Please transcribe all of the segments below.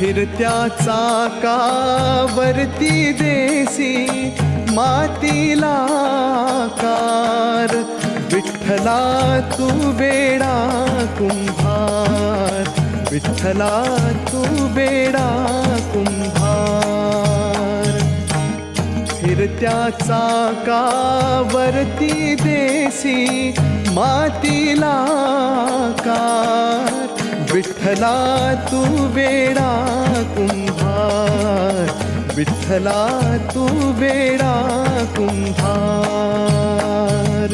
फिरत्या चाकावरती देसी मातीला आकार. विठ्ठला तू वेडा कुंभार, विठ्ठला तू वेडा कुंभार. फिरत्या चाकावरती देसी मातीला आकार. विठ्ठला तू वेडा कुंभार, विठ्ठला तू वेडा कुंभार.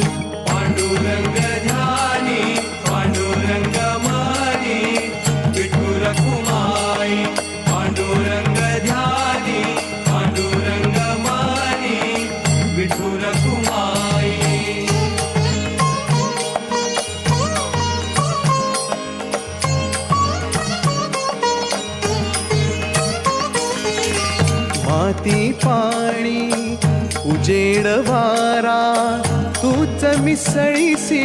पांडुरंग ध्यानी पांडुरंग मानी विठू रखुमाई. पांडुरंग ध्यानी पांडुरंग मानी विठू रखुमाई. माती पाणी उजेड वारा तूच मिसळीसी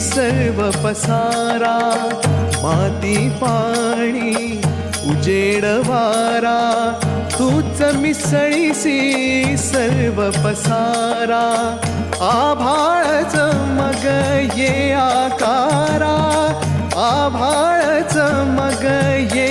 सर्व पसारा. माती पाणी उजेड वारा तूच मिसळीसी सर्व पसारा. आभाळच मग ये आकारा, आभाळच मग ये